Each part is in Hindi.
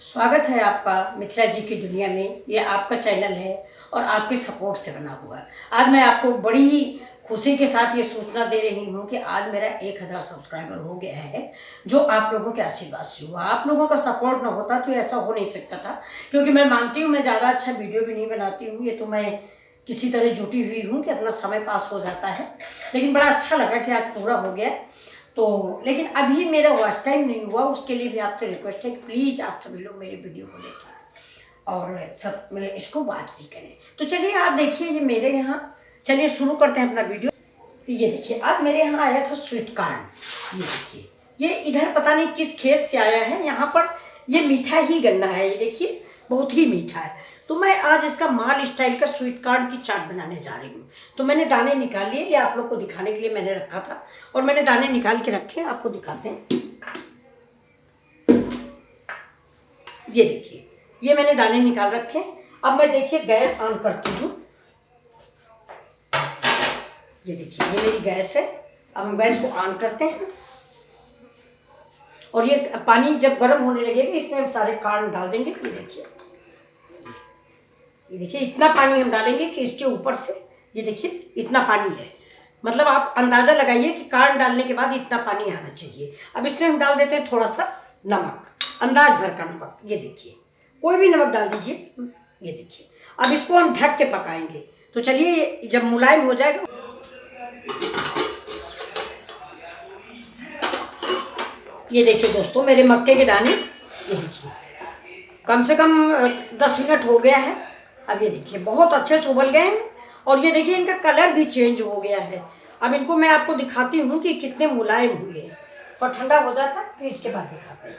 स्वागत है आपका मिथिला जी की दुनिया में। ये आपका चैनल है और आपके सपोर्ट से बना हुआ है। आज मैं आपको बड़ी खुशी के साथ ये सूचना दे रही हूँ कि आज मेरा 1000 सब्सक्राइबर हो गया है, जो आप लोगों के आशीर्वाद से हुआ। आप लोगों का सपोर्ट ना होता तो ऐसा हो नहीं सकता था, क्योंकि मैं मानती हूँ मैं ज़्यादा अच्छा वीडियो भी नहीं बनाती हूँ। ये तो मैं किसी तरह जुटी हुई हूँ कि अपना समय पास हो जाता है, लेकिन बड़ा अच्छा लगा कि आज पूरा हो गया। तो लेकिन अभी मेरा वॉच टाइम नहीं हुआ, उसके लिए भी आपसे रिक्वेस्ट है कि प्लीज़ आप सभी लोग मेरे वीडियो को देखें और सब में इसको बात भी करें। तो चलिए आप देखिए, ये मेरे यहाँ, चलिए शुरू करते हैं अपना वीडियो। तो ये देखिए, आज मेरे यहाँ आया था स्वीट कॉर्न। ये देखिए, ये इधर पता नहीं किस खेत से आया है। यहाँ पर ये मीठा ही गन्ना है, ये देखिए बहुत ही मीठा है। तो मैं आज इसका माल स्टाइल का स्वीट कॉर्न की चाट बनाने जा रही हूँ। तो मैंने दाने निकाल लिए, ये आप लोग को दिखाने के लिए मैंने रखा था, और मैंने दाने निकाल के रखे, आपको दिखाते हैं। ये देखिए, ये मैंने दाने निकाल रखे। अब मैं देखिए गैस ऑन करती हूँ। ये देखिए, ये मेरी गैस है। अब हम गैस को ऑन करते हैं और ये पानी जब गर्म होने लगेगा इसमें हम सारे कॉर्न डाल देंगे। ये देखिए इतना पानी हम डालेंगे कि इसके ऊपर से, ये देखिए इतना पानी है। मतलब आप अंदाज़ा लगाइए कि कॉर्न डालने के बाद इतना पानी आना चाहिए। अब इसमें हम डाल देते हैं थोड़ा सा नमक, अंदाज भर का नमक। ये देखिए, कोई भी नमक डाल दीजिए। ये देखिए, अब इसको हम ढक के पकाएंगे। तो चलिए, जब मुलायम हो जाएगा, ये देखिए दोस्तों मेरे मक्के के दाने, ये देखिए कम से कम 10 मिनट हो गया है। अब ये देखिए बहुत अच्छे से उबल गए हैं और ये देखिए इनका कलर भी चेंज हो गया है। अब इनको मैं आपको दिखाती हूँ कि कितने मुलायम हुए हैं, और ठंडा हो जाता है तो इसके बाद दिखाते हैं।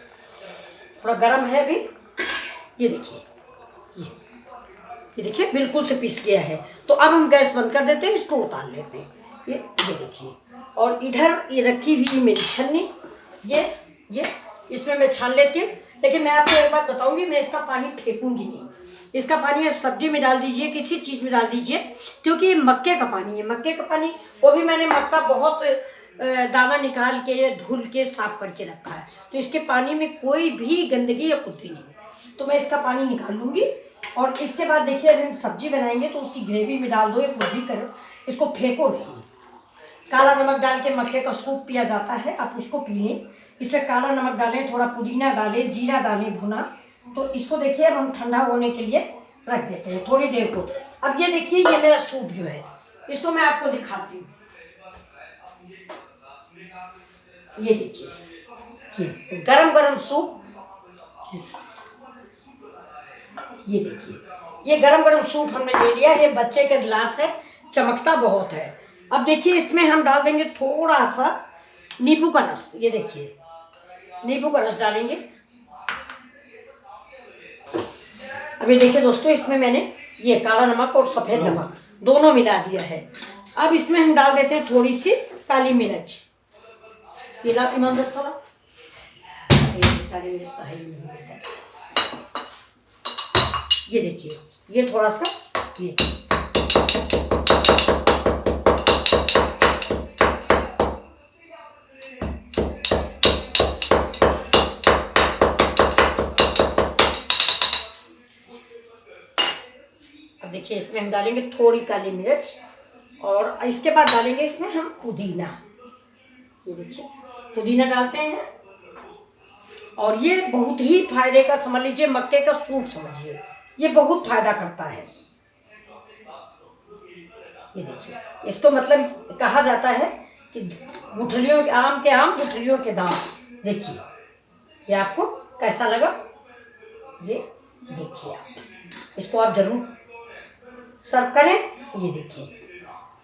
थोड़ा गर्म है अभी। ये देखिए, ये देखिए बिल्कुल से पिस गया है। तो अब हम गैस बंद कर देते हैं, इसको उतार लेते हैं। ये देखिए, और इधर ये रखी हुई मेरी छन्नी, ये इसमें मैं छान लेती हूँ। लेकिन मैं आपको एक बात बताऊंगी, मैं इसका पानी फेंकूंगी नहीं। इसका पानी आप सब्जी में डाल दीजिए, किसी चीज़ में डाल दीजिए, क्योंकि ये मक्के का पानी है। मक्के का पानी, वो भी मैंने मक्का बहुत दाना निकाल के धुल के साफ करके रखा है, तो इसके पानी में कोई भी गंदगी या कुछ भी नहीं है। तो मैं इसका पानी निकाल लूँगी। और इसके बाद देखिए, अभी हम सब्जी बनाएंगे तो उसकी ग्रेवी में डाल दो या कुछ भी करो, इसको फेंको नहीं। काला नमक डाल के मक्के का सूप पिया जाता है, आप उसको पी लें। इसमें काला नमक डालें, थोड़ा पुदीना डालें, जीरा डालें भुना। तो इसको देखिए अब हम ठंडा होने के लिए रख देते हैं थोड़ी देर को। अब ये देखिए, ये मेरा सूप जो है, इसको मैं आपको दिखाती हूँ। ये देखिए, ये गरम गरम सूप। ये देखिए, ये गरम गरम सूप हमने ले लिया। ये बच्चे का गिलास है, चमकता बहुत है। अब देखिए, इसमें हम डाल देंगे थोड़ा सा नींबू का रस। ये देखिए, नींबू का रस डालेंगे। अभी देखिए दोस्तों, इसमें मैंने ये काला नमक और सफ़ेद नमक दोनों मिला दिया है। अब इसमें हम डाल देते हैं थोड़ी सी काली मिर्च। ये ला ईमान दोस्तों, काली मिर्च तो है ही नहीं। ये देखिए, ये थोड़ा सा, ये देखिए, इसमें हम डालेंगे थोड़ी काली मिर्च, और इसके बाद डालेंगे इसमें हम पुदीना। ये देखिए, पुदीना डालते हैं। और ये बहुत ही फायदे का, समझ लीजिए मक्के का सूप समझिए, ये बहुत फायदा करता है। ये देखिए, इसको मतलब कहा जाता है कि गुठलियों के आम गुठलियों के दाम। देखिए, ये आपको कैसा लगा, ये देखिए, आप इसको आप जरूर सर्व करें। ये देखिए,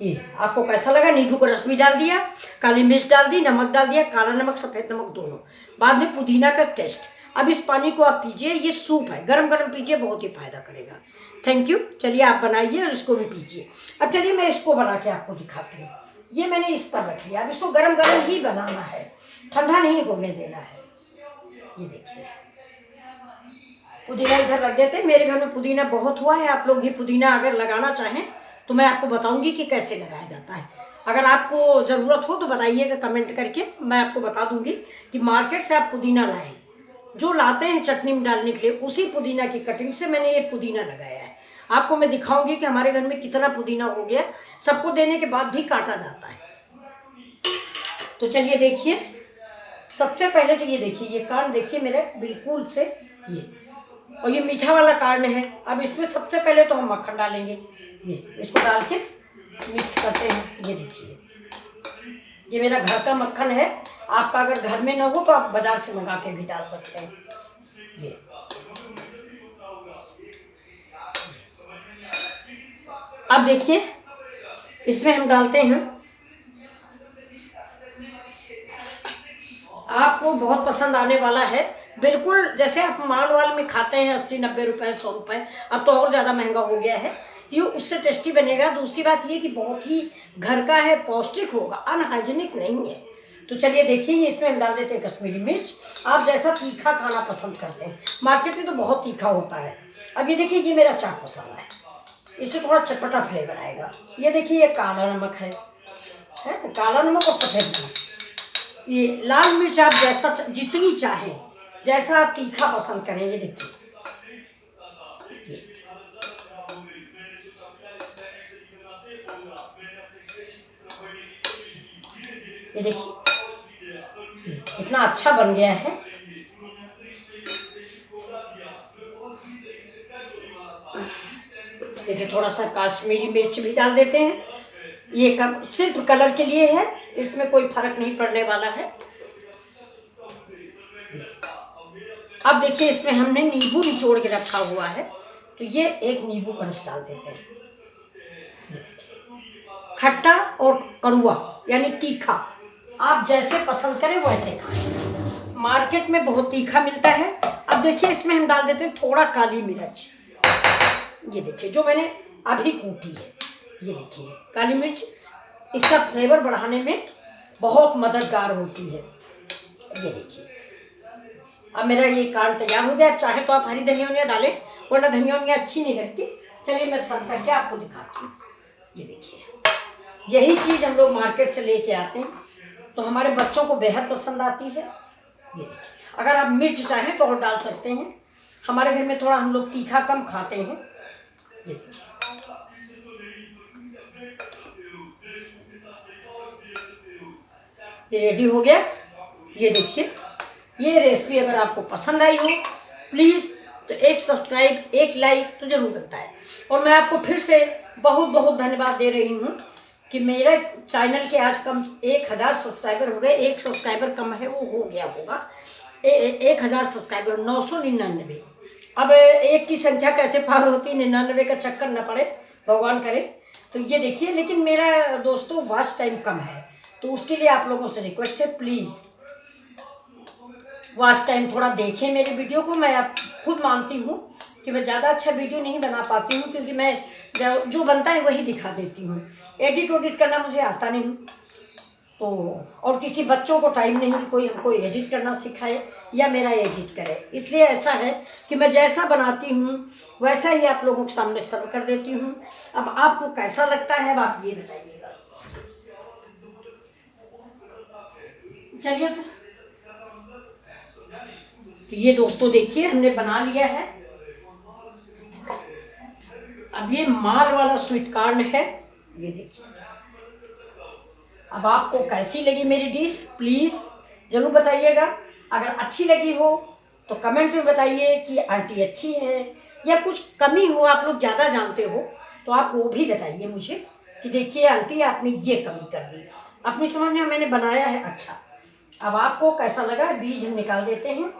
ये आपको कैसा लगा। नींबू का रस भी डाल दिया, काली मिर्च डाल दी, नमक डाल दिया, काला नमक सफ़ेद नमक दोनों, बाद में पुदीना का टेस्ट। अब इस पानी को आप पीजिए, ये सूप है, गरम गरम पीजिए, बहुत ही फायदा करेगा। Thank you. चलिए आप बनाइए और इसको भी पीजिए। अब चलिए मैं इसको बना के आपको दिखाती हूँ। ये मैंने इस पर रख लिया। अब इसको गरम गरम ही बनाना है, ठंडा नहीं होने देना है। ये देखिए, पुदीना इधर रख देते हैं। मेरे घर में पुदीना बहुत हुआ है। आप लोग भी पुदीना अगर लगाना चाहें तो मैं आपको बताऊंगी कि कैसे लगाया जाता है। अगर आपको ज़रूरत हो तो बताइएगा कमेंट करके, मैं आपको बता दूंगी कि मार्केट से आप पुदीना लाएं। जो लाते हैं चटनी में डालने के लिए, उसी पुदीना की कटिंग से मैंने ये पुदीना लगाया है। आपको मैं दिखाऊंगी कि हमारे घर में कितना पुदीना हो गया, सबको देने के बाद भी काटा जाता है। तो चलिए देखिए, सबसे पहले तो ये देखिए, ये कांड देखिए मेरे बिल्कुल से ये, और ये मीठा वाला कांड है। अब इसमें सबसे पहले तो हम मक्खन डालेंगे, ये इसको डाल के मिक्स करते हैं। ये देखिए, ये मेरा घर का मक्खन है। आपका अगर घर में ना हो तो आप बाजार से मंगा के भी डाल सकते हैं। ये अब देखिए, इसमें हम डालते हैं, आपको बहुत पसंद आने वाला है, बिल्कुल जैसे आप माल वाल में खाते हैं 80-90 रुपए 100 रुपए, अब तो और ज़्यादा महंगा हो गया है। ये उससे टेस्टी बनेगा। दूसरी बात ये कि बहुत ही घर का है, पौष्टिक होगा, अनहाइजीनिक नहीं है। तो चलिए देखिए, ये इसमें हम डाल देते हैं कश्मीरी मिर्च। आप जैसा तीखा खाना पसंद करते हैं, मार्केट में तो बहुत तीखा होता है। अब ये देखिए, ये मेरा चाट मसाला है, इससे थोड़ा चटपटा फ्लेवर आएगा। ये देखिए, ये काला नमक है काला नमक और सफ़ेद नमक। ये लाल मिर्च आप जैसा जितनी चाहें, जैसा आप तीखा पसंद करें। ये देखिए, ये देखिए इतना अच्छा बन गया है। देखिए, थोड़ा सा कश्मीरी मिर्च भी डाल देते हैं। ये सिर्फ कलर के लिए है, इसमें कोई फर्क नहीं पड़ने वाला है। अब देखिए, इसमें हमने नींबू निचोड़ के रखा हुआ है, तो ये एक नींबू का रस डाल देते हैं। खट्टा और कड़वा यानी तीखा, आप जैसे पसंद करें वैसे खाएं। मार्केट में बहुत तीखा मिलता है। अब देखिए, इसमें हम डाल देते हैं थोड़ा काली मिर्च। ये देखिए, जो मैंने अभी कूटी है। ये देखिए, काली मिर्च इसका फ्लेवर बढ़ाने में बहुत मददगार होती है। ये देखिए, अब मेरा ये कांड तैयार हो गया। चाहे तो आप हरी धनिया डालें, वरना धनिया अच्छी नहीं लगती। चलिए मैं सर्व करके आपको दिखाती हूँ। ये देखिए, यही चीज़ हम लोग मार्केट से लेके आते हैं, तो हमारे बच्चों को बेहद पसंद आती है। ये देखिए, अगर आप मिर्च चाहें तो और डाल सकते हैं। हमारे घर में थोड़ा हम लोग तीखा कम खाते हैं। ये देखिए, ये रेडी हो गया। ये देखिए, ये रेसिपी अगर आपको पसंद आई हो, प्लीज़ तो एक सब्सक्राइब, एक लाइक तो जरूर बनता है। और मैं आपको फिर से बहुत बहुत धन्यवाद दे रही हूँ कि मेरे चैनल के आज कम 1000 सब्सक्राइबर हो गए। एक सब्सक्राइबर कम है, वो हो गया होगा 1000 सब्सक्राइबर, 999। अब एक की संख्या कैसे पार होती, 99 का चक्कर न पड़े, भगवान करे। तो ये देखिए, लेकिन मेरा दोस्तों वॉच टाइम कम है, तो उसके लिए आप लोगों से रिक्वेस्ट है, प्लीज़ वॉच टाइम थोड़ा देखें मेरी वीडियो को। मैं आप खुद मानती हूँ कि मैं ज़्यादा अच्छा वीडियो नहीं बना पाती हूँ, क्योंकि मैं जो बनता है वही दिखा देती हूँ। एडिट करना मुझे आता नहीं, तो और किसी बच्चों को टाइम नहीं कोई हमको एडिट करना सिखाए या मेरा एडिट करे। इसलिए ऐसा है कि मैं जैसा बनाती हूँ वैसा ही आप लोगों के सामने सर्व कर देती हूँ। अब आपको कैसा लगता है, अब आप ये बताइएगा। चलिए, तो ये दोस्तों देखिए, हमने बना लिया है। अब ये माल वाला स्वीट कॉर्न है। ये देखिए, अब आपको कैसी लगी मेरी डिश, प्लीज़ ज़रूर बताइएगा। अगर अच्छी लगी हो तो कमेंट में बताइए कि आंटी अच्छी है, या कुछ कमी हो, आप लोग ज़्यादा जानते हो तो आप वो भी बताइए मुझे कि देखिए आंटी आपने ये कमी कर दी। अपनी समझ में मैंने बनाया है अच्छा। अब आपको कैसा लगा, बीज हम निकाल देते हैं।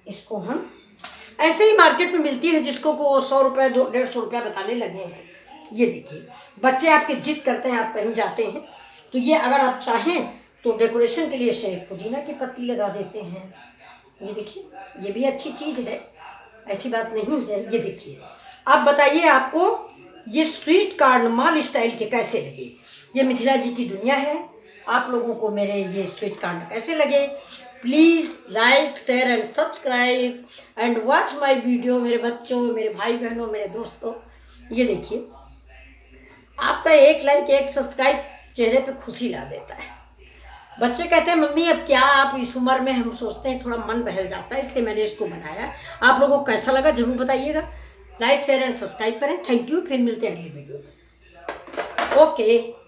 इसको हम ऐसे ही मार्केट में मिलती है, जिसको को 100 रुपये 150 रुपया बताने लगे हैं। ये देखिए, बच्चे आपके जिद करते हैं, आप कहीं जाते हैं तो ये अगर आप चाहें तो डेकोरेशन के लिए से पुदीना की पत्ती लगा देते हैं। ये देखिए, ये भी अच्छी चीज़ है, ऐसी बात नहीं है। ये देखिए, आप बताइए आपको ये स्वीट कॉर्न माल स्टाइल के कैसे लगे। ये मिथिला जी की दुनिया है। आप लोगों को मेरे ये स्वीट कॉर्न कैसे लगे, please like share and subscribe and watch my video. मेरे बच्चों, मेरे भाई बहनों, मेरे दोस्तों, ये देखिए, आपका एक लाइक एक सब्सक्राइब चेहरे पे खुशी ला देता है। बच्चे कहते हैं मम्मी अब क्या, आप इस उम्र में, हम सोचते हैं थोड़ा मन बहल जाता है, इसलिए मैंने इसको बनाया। आप लोगों को कैसा लगा जरूर बताइएगा। लाइक शेयर एंड सब्सक्राइब करें। थैंक यू, फिर मिलते हैं अगली वीडियो में। ओके।